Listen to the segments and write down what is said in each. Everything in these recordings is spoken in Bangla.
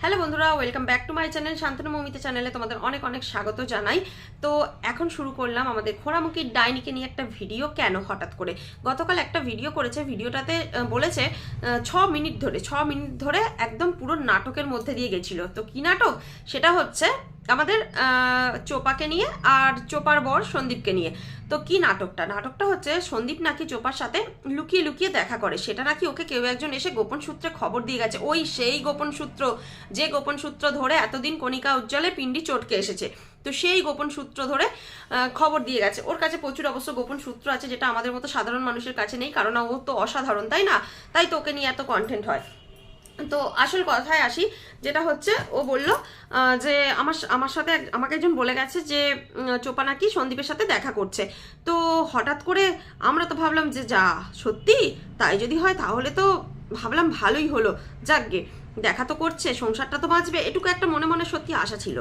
হ্যালো বন্ধুরা, welcome back to my channel Shantanu Moumita চ্যানেলে তোমাদের অনেক অনেক স্বাগত জানাই। তো এখন শুরু করলাম আমাদের খোঁড়ামুখির ডাইনিকে নিয়ে একটা ভিডিও। কেন হঠাৎ করে গতকাল একটা ভিডিও করেছে, ভিডিওটাতে বলেছে 6 মিনিট ধরে একদম পুরো নাটকের মধ্যে দিয়ে গেছিল। তো কি নাটক সেটা হচ্ছে আমাদের চোপাকে নিয়ে আর চোপার বর সন্দীপকে নিয়ে। তো কি নাটকটা হচ্ছে সন্দীপ নাকি চোপার সাথে লুকিয়ে লুকিয়ে দেখা করে, সেটা নাকি ওকে কেউ একজন এসে গোপন সূত্রে খবর দিয়ে গেছে। ওই সেই গোপন সূত্র, যে গোপন সূত্র ধরে এতদিন কণিকা উজ্জ্বলের পিণ্ডি চটকে এসেছে। তো সেই গোপন সূত্র ধরে খবর দিয়ে গেছে। ওর কাছে প্রচুর অবশ্য গোপন সূত্র আছে, যেটা আমাদের মতো সাধারণ মানুষের কাছে নেই, কারণ ও তো অসাধারণ, তাই না? তাই তো ওকে নিয়ে এত কন্টেন্ট হয়। তো আসল কথায় আসি, যেটা হচ্ছে ও বলল যে আমার সাথে আমাকে একজন বলে গেছে যে চোপা নাকি সন্দীপের সাথে দেখা করছে। তো হঠাৎ করে আমরা তো ভাবলাম যে যা সত্যি, তাই যদি হয় তাহলে তো ভাবলাম ভালোই হলো, যাকগে দেখা তো করছে, সংসারটা তো বাঁচবে, এটুকু একটা মনে মনে সত্যি আশা ছিল।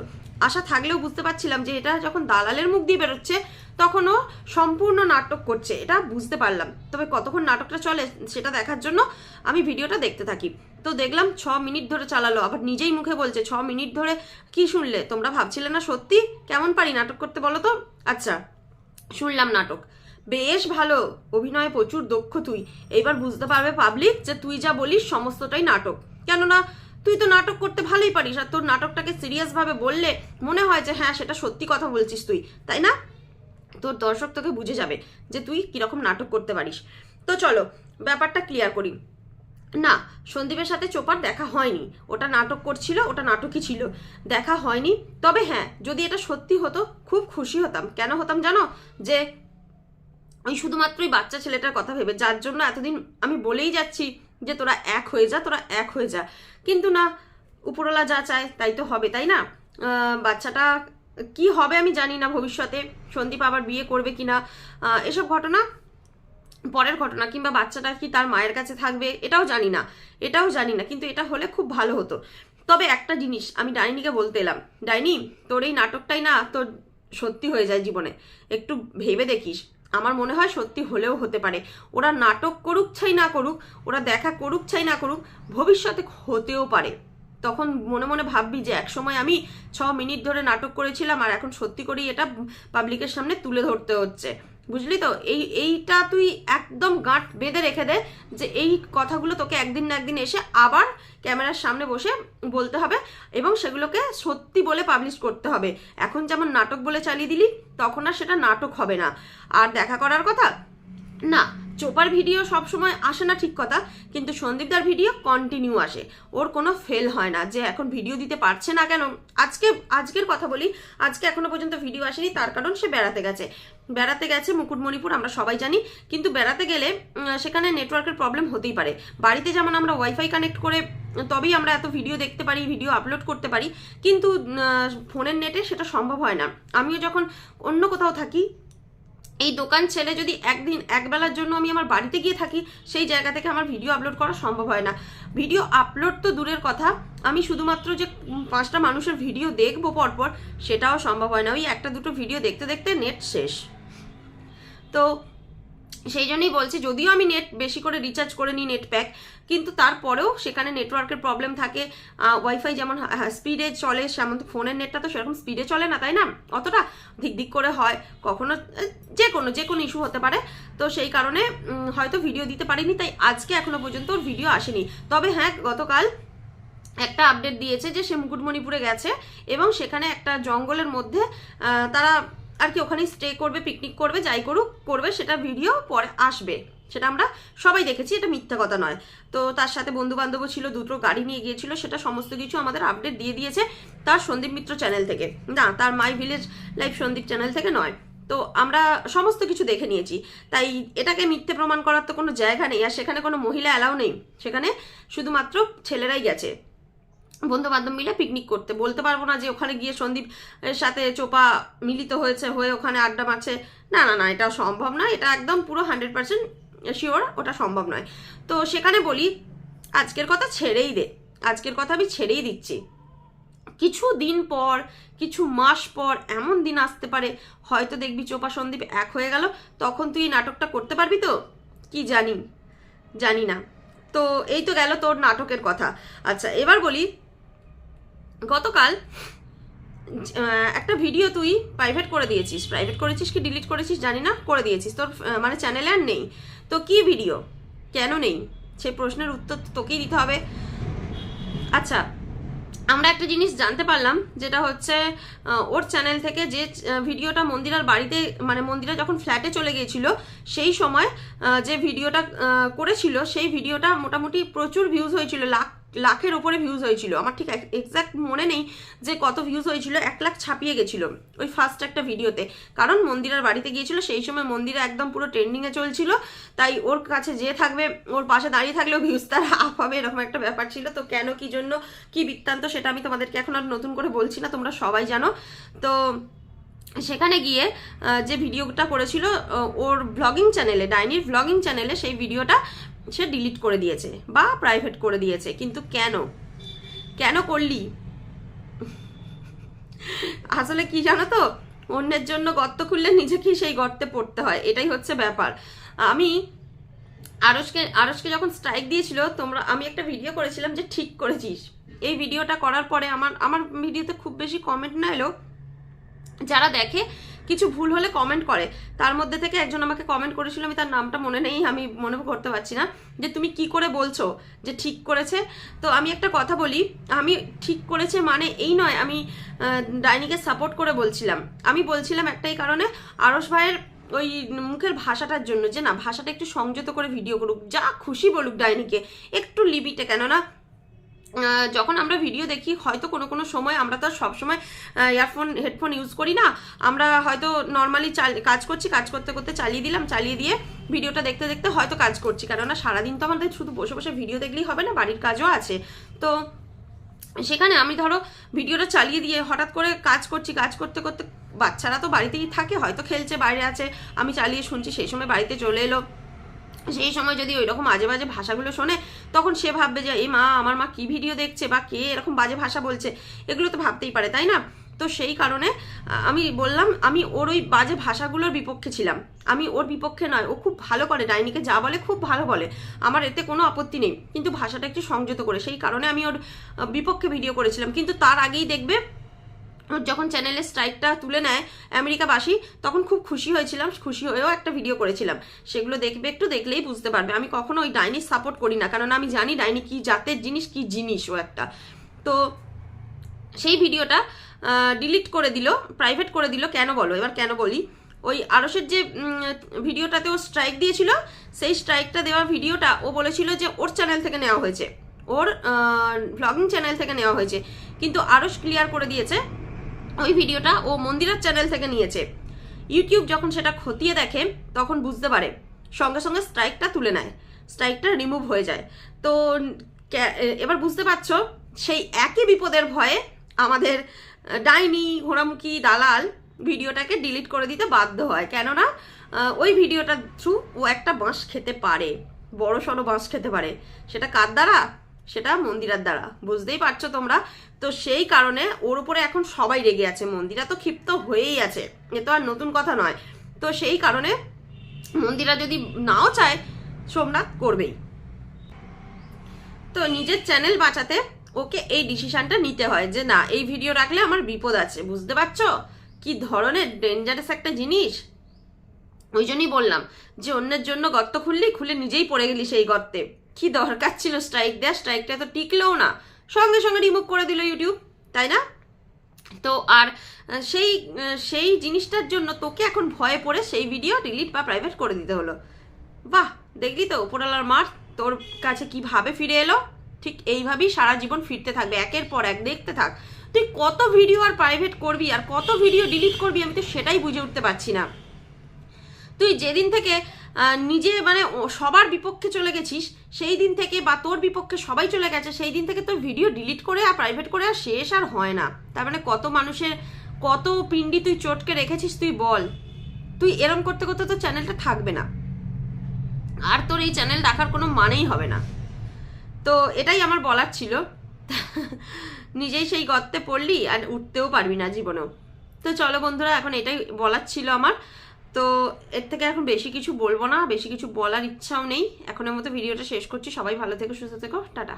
আশা থাকলেও বুঝতে পারছিলাম যে এটা যখন দালালের মুখ দিয়ে বেরোচ্ছে তখনও সম্পূর্ণ নাটক করছে, এটা বুঝতে পারলাম। তবে কতক্ষণ নাটকটা চলে সেটা দেখার জন্য আমি ভিডিওটা দেখতে থাকি। তো দেখলাম 6 মিনিট ধরে চালালো, আবার নিজেই মুখে বলছে 6 মিনিট ধরে। কি শুনলে তোমরা? ভাবছিলে না সত্যি কেমন পারি নাটক করতে বলো তো? আচ্ছা, শুনলাম নাটক বেশ ভালো, অভিনয়ে প্রচুর দক্ষ তুই। এইবার বুঝতে পারবে পাবলিক যে তুই যা বলিস সমস্তটাই নাটক। কেননা তুই তো নাটক করতে ভালোই পারিস, আর তোর নাটকটাকে সিরিয়াস ভাবে বললে মনে হয় যে হ্যাঁ সেটা সত্যি কথা বলছিস তুই, তাই না? তোর দর্শক তোকে বুঝে যাবে যে তুই কিরকম নাটক করতে পারিস। তো চলো ব্যাপারটা ক্লিয়ার করি। না, সন্দীপের সাথে চোপার দেখা হয়নি, ওটা নাটক করছিল, ওটা নাটকই ছিল, দেখা হয়নি। তবে হ্যাঁ, যদি এটা সত্যি হতো খুব খুশি হতাম। কেন হতাম জানো? যে ওই শুধুমাত্রই বাচ্চা ছেলেটার কথা ভেবে, যার জন্য এতদিন আমি বলেই যাচ্ছি যে তোরা এক হয়ে যা, তোরা এক হয়ে যা। কিন্তু না, উপরওয়ালা যা চায় তাই তো হবে, তাই না? বাচ্চাটা কি হবে আমি জানি না, ভবিষ্যতে সন্দীপ আবার বিয়ে করবে কিনা, এসব ঘটনা পরের ঘটনা। কিংবা বাচ্চাটা কি তার মায়ের কাছে থাকবে এটাও জানি না, কিন্তু এটা হলে খুব ভালো হতো। তবে একটা জিনিস আমি ডাইনিকে বলতে এলাম, ডাইনি তোর এই নাটকটাই না তোর সত্যি হয়ে যায় জীবনে, একটু ভেবে দেখিস। আমার মনে হয় সত্যি হলেও হতে পারে। ওরা নাটক করুক চাই না করুক, ওরা দেখা করুক চাই না করুক, ভবিষ্যতে হতেও পারে। তখন মনে মনে ভাববি যে একসময় আমি 6 মিনিট ধরে নাটক করেছিলাম, আর এখন সত্যি করেই এটা পাবলিকের সামনে তুলে ধরতে হচ্ছে। বুঝলি তো? এইটা তুই একদম গাঁট বেঁধে রেখে দে যে এই কথাগুলো তোকে একদিন না একদিন এসে আবার ক্যামেরার সামনে বসে বলতে হবে, এবং সেগুলোকে সত্যি বলে পাবলিশ করতে হবে। এখন যেমন নাটক বলে চালিয়ে দিলি, তখন আর সেটা নাটক হবে না। আর দেখা করার কথা না, চোপার ভিডিও সব সময় আসে না ঠিক কথা, কিন্তু সন্দীপদার ভিডিও কন্টিনিউ আসে, ওর কোনো ফেল হয় না। যে এখন ভিডিও দিতে পারছে না কেন, আজকের কথা বলি, আজকে এখনো পর্যন্ত ভিডিও আসেনি, তার কারণ সে বেড়াতে গেছে মুকুটমণিপুর, আমরা সবাই জানি। কিন্তু বেড়াতে গেলে সেখানে নেটওয়ার্কের প্রবলেম হতেই পারে। বাড়িতে যেমন আমরা ওয়াইফাই কানেক্ট করে তবেই আমরা এত ভিডিও দেখতে পারি, ভিডিও আপলোড করতে পারি, কিন্তু ফোনের নেটে সেটা সম্ভব হয় না। আমিও যখন অন্য কোথাও থাকি, এই দোকান ছেড়ে যদি একবেলার জন্য আমি আমার বাড়িতে গিয়ে থাকি, সেই জায়গা থেকে আমার ভিডিও আপলোড করা সম্ভব হয় না। ভিডিও আপলোড তো দূরের কথা, আমি শুধুমাত্র যে 5টা মানুষের ভিডিও দেখবো পরপর, সেটাও সম্ভব হয় না। ওই একটা দুটো ভিডিও দেখতে দেখতে নেট শেষ। তো সেই জন্যই বলছি, যদিও আমি নেট বেশি করে রিচার্জ করে নিই, নেট প্যাক, কিন্তু তারপরেও সেখানে নেটওয়ার্কের প্রবলেম থাকে। ওয়াইফাই যেমন স্পিডে চলে, সেমন ফোনের নেটটা তো সেরকম স্পিডে চলে না, তাই না? অতটা দিক দিক করে হয়, কখনো যে কোনো ইস্যু হতে পারে। তো সেই কারণে হয়তো ভিডিও দিতে পারিনি, তাই আজকে এখনো পর্যন্ত ওর ভিডিও আসেনি। তবে হ্যাঁ, গতকাল একটা আপডেট দিয়েছে যে সে মুকুটমণিপুরে গেছে, এবং সেখানে একটা জঙ্গলের মধ্যে তারা আর কি ওখানে স্টে করবে, পিকনিক করবে, যাই করবে, সেটা ভিডিও পরে আসবে, সেটা আমরা সবাই দেখেছি, এটা মিথ্যা কথা নয়। তো তার সাথে বন্ধু বান্ধবও ছিল, দুটো গাড়ি নিয়ে গিয়েছিল, সেটা সমস্ত কিছু আমাদের আপডেট দিয়ে দিয়েছে তার সন্দীপ মিত্র চ্যানেল থেকে, না তার my village life Sandeep channel থেকে নয়। তো আমরা সমস্ত কিছু দেখে নিয়েছি, তাই এটাকে মিথ্যে প্রমাণ করার তো কোনো জায়গা নেই। আর সেখানে কোনো মহিলা অ্যালাউ নেই, সেখানে শুধুমাত্র ছেলেরাই গেছে বন্ধু বান্ধব মিলে পিকনিক করতে। বলতে পারবো না যে ওখানে গিয়ে সন্দীপ এর সাথে চোপা মিলিত হয়ে ওখানে আড্ডা মারছে, না না না, এটা সম্ভব না, এটা একদম পুরো 100% শিওর ওটা সম্ভব নয়। তো সেখানে বলি, আজকের কথা আমি ছেড়েই দিচ্ছি। কিছু দিন পর, কিছু মাস পর এমন দিন আসতে পারে, হয়তো দেখবি চোপা সন্দীপ এক হয়ে গেল, তখন তুই নাটকটা করতে পারবি তো? কি জানি না। তো এই তো গেল তোর নাটকের কথা। আচ্ছা, এবার বলি গতকাল একটা ভিডিও তুই প্রাইভেট করে দিয়েছিস, প্রাইভেট করেছিস কি ডিলিট করেছিস জানি না, করে দিয়েছিস, তোর মানে চ্যানেলে আর নেই। তো কি ভিডিও, কেন নেই, সেই প্রশ্নের উত্তর তোকেই দিতে হবে। আচ্ছা, আমরা একটা জিনিস জানতে পারলাম, যেটা হচ্ছে ওর চ্যানেল থেকে যে ভিডিওটা মন্দিরার বাড়িতে, মানে মন্দিরা যখন ফ্ল্যাটে চলে গিয়েছিল সেই সময় যে ভিডিওটা করেছিল, সেই ভিডিওটা মোটামুটি প্রচুর ভিউজ হয়েছিল, লাখের উপরে ভিউজ হয়েছিল। আমার ঠিক এক্স্যাক্ট মনে নেই যে কত ভিউজ হয়েছিল, 1 লাখ ছাপিয়ে গেছিল ওই ফার্স্ট একটা ভিডিওতে। কারণ মন্দিরার বাড়িতে গিয়েছিল, সেই সময় মন্দিরা একদম পুরো ট্রেন্ডিংয়ে চলছিল, তাই ওর কাছে যে থাকবে, ওর পাশে দাঁড়িয়ে থাকলেও ভিউজ তার আপ হবে, এরকম একটা ব্যাপার ছিল। তো কেন, কি জন্য, কি বৃত্তান্ত, সেটা আমি তোমাদেরকে এখন আর নতুন করে বলছি না, তোমরা সবাই জানো। তো সেখানে গিয়ে যে ভিডিওটা করেছিল ওর ব্লগিং চ্যানেলে, ডাইনির ব্লগিং চ্যানেলে, সেই ভিডিওটা সে ডিলিট করে দিয়েছে বা প্রাইভেট করে দিয়েছে। কিন্তু কেন, কেন করলি? আসলে কি জানো তো, অন্যের জন্য গর্ত খুললে নিজেকেই সেই গর্তে পড়তে হয়, এটাই হচ্ছে ব্যাপার। আমি আরশকে যখন স্ট্রাইক দিয়েছিল, আমি একটা ভিডিও করেছিলাম যে ঠিক করেছিস। এই ভিডিওটা করার পরে আমার ভিডিওতে খুব বেশি কমেন্ট না এলো, যারা দেখে কিছু ভুল হলে কমেন্ট করে, তার মধ্যে থেকে একজন আমাকে কমেন্ট করেছিল, আমি তার নামটা মনে নেই, আমি মনে করতে পারছি না, যে তুমি কি করে বলছো যে ঠিক করেছে। তো আমি একটা কথা বলি, আমি ঠিক করেছে মানে এই নয় আমি ডাইনিকে সাপোর্ট করে বলছিলাম, আমি বলছিলাম একটাই কারণে, আরশ ভাইয়ের ওই মুখের ভাষাটার জন্য, যে না ভাষাটা একটু সংযত করে ভিডিও করুক, যা খুশি বলুক ডাইনিকে, একটু লিমিটে। কেননা যখন আমরা ভিডিও দেখি, হয়তো কোনো কোনো সময় আমরা তো সবসময় ইয়ারফোন হেডফোন ইউজ করি না, আমরা হয়তো নর্মালি কাজ করছি, কাজ করতে করতে চালিয়ে দিলাম, চালিয়ে দিয়ে ভিডিওটা দেখতে দেখতে হয়তো কাজ করছি, কেননা সারাদিন তো আমাদের শুধু বসে বসে ভিডিও দেখলেই হবে না, বাড়ির কাজও আছে। তো সেখানে আমি ধরো ভিডিওটা চালিয়ে দিয়ে হঠাৎ করে কাজ করছি, কাজ করতে করতে বাচ্চারা তো বাড়িতেই থাকে, হয়তো খেলছে, বাইরে আছে, আমি চালিয়ে শুনছি, সেই সময় বাড়িতে চলে এলো, সেই সময় যদি ওই রকম বাজে বাজে ভাষাগুলো শোনে, তখন সে ভাববে যে এই মা, আমার মা কি ভিডিও দেখছে, বা কে এরকম বাজে ভাষা বলছে, এগুলো তো ভাবতেই পারে, তাই না? তো সেই কারণে আমি বললাম, আমি ওর ওই বাজে ভাষাগুলোর বিপক্ষে ছিলাম, আমি ওর বিপক্ষে নয়। ও খুব ভালো করে, ডাইনিকে যা বলে খুব ভালো বলে, আমার এতে কোনো আপত্তি নেই, কিন্তু ভাষাটা একটু সংযত করে, সেই কারণে আমি ওর বিপক্ষে ভিডিও করেছিলাম। কিন্তু তার আগেই দেখবে যখন চ্যানেলের স্ট্রাইকটা তুলে নেয় আমেরিকাবাসী, তখন খুব খুশি হয়েছিলাম, খুশি হয়েও একটা ভিডিও করেছিলাম, সেগুলো দেখবে, একটু দেখলেই বুঝতে পারবে। আমি কখনো ওই ডাইনির সাপোর্ট করি না, কারণ আমি জানি ডাইনি কি জাতের জিনিস, কি জিনিস ও একটা। তো সেই ভিডিওটা ডিলিট করে দিল, প্রাইভেট করে দিল। কেন বলো, এবার কেন বলি, ওই আরশের যে ভিডিওটাতে ও স্ট্রাইক দিয়েছিল, সেই স্ট্রাইকটা দেওয়া ভিডিওটা ও বলেছিল যে ওর চ্যানেল থেকে নেওয়া হয়েছে, ওর ব্লগিং চ্যানেল থেকে নেওয়া হয়েছে, কিন্তু আরশ ক্লিয়ার করে দিয়েছে ওই ভিডিওটা ও মন্দিরার চ্যানেল থেকে নিয়েছে। ইউটিউব যখন সেটা খতিয়ে দেখে, তখন বুঝতে পারে, সঙ্গে সঙ্গে স্ট্রাইকটা তুলে নেয়, স্ট্রাইকটা রিমুভ হয়ে যায়। তো এবার বুঝতে পারছো, সেই একই বিপদের ভয়ে আমাদের ডাইনি ঘোড়ামুখী দালাল ভিডিওটাকে ডিলিট করে দিতে বাধ্য হয়। কেননা ওই ভিডিওটার থ্রু ও একটা বাঁশ খেতে পারে, বড় সড়ো বাঁশ খেতে পারে, সেটা কার দ্বারা, সেটা মন্দিরার দ্বারা, বুঝতেই পারছো তোমরা। তো সেই কারণে ওর উপরে এখন সবাই রেগে আছে, মন্দিরা তো ক্ষিপ্ত হয়েই আছে, এ তো আর নতুন কথা নয়। তো সেই কারণে মন্দিরা যদি নাও চায়, সোমনাথ করবেই। তো নিজের চ্যানেল বাঁচাতে ওকে এই ডিসিশনটা নিতে হয়, যে না, এই ভিডিও রাখলে আমার বিপদ আছে। বুঝতে পারছো কি ধরনের ডেঞ্জারাস একটা জিনিস? ওই জন্যই বললাম যে অন্যের জন্য গর্ত খুলে নিজেই পড়ে গেলি সেই গর্তে। কি দরকার ছিল স্ট্রাইক দেওয়া? স্ট্রাইকটা তো টিকলেও না, সঙ্গে সঙ্গে রিমুভ করে দিল ইউটিউব, তাই না? তো আর সেই জিনিসটার জন্য তোকে এখন ভয়ে পড়ে সেই ভিডিও ডিলিট বা প্রাইভেট করে দিতে হলো। বাহ, দেখলি তো উপরওয়ালার মার তোর কাছে কিভাবে ফিরে এলো। ঠিক এইভাবেই সারা জীবন ফিরতে থাকবে, একের পর এক, দেখতে থাক। তুই কত ভিডিও আর প্রাইভেট করবি, আর কত ভিডিও ডিলিট করবি, আমি তো সেটাই বুঝে উঠতে পারছি না। তুই যেদিন থেকে নিজে মানে সবার বিপক্ষে চলে গেছিস, সেই দিন থেকে, বা তোর বিপক্ষে সবাই চলে গেছে, সেই দিন থেকে তোর ভিডিও ডিলিট করে আর প্রাইভেট করে আর শেষ আর হয় না। তার মানে কত মানুষের কত পিন্ডি তুই চটকে রেখেছিস, তুই বল। তুই এরম করতে করতে তোর চ্যানেলটা থাকবে না, আর তোর এই চ্যানেল রাখার কোনো মানেই হবে না। তো এটাই আমার বলার ছিল। নিজেই সেই গর্তে পড়লি আর উঠতেও পারবি না জীবনেও। তো চলো বন্ধুরা, এখন এটাই বলার ছিল আমার। তো এর থেকে এখন বেশি কিছু বলবো না, বেশি কিছু বলার ইচ্ছাও নেই। এখনের মতো ভিডিওটা শেষ করছি। সবাই ভালো থেকো, সুস্থ থেকো, টাটা।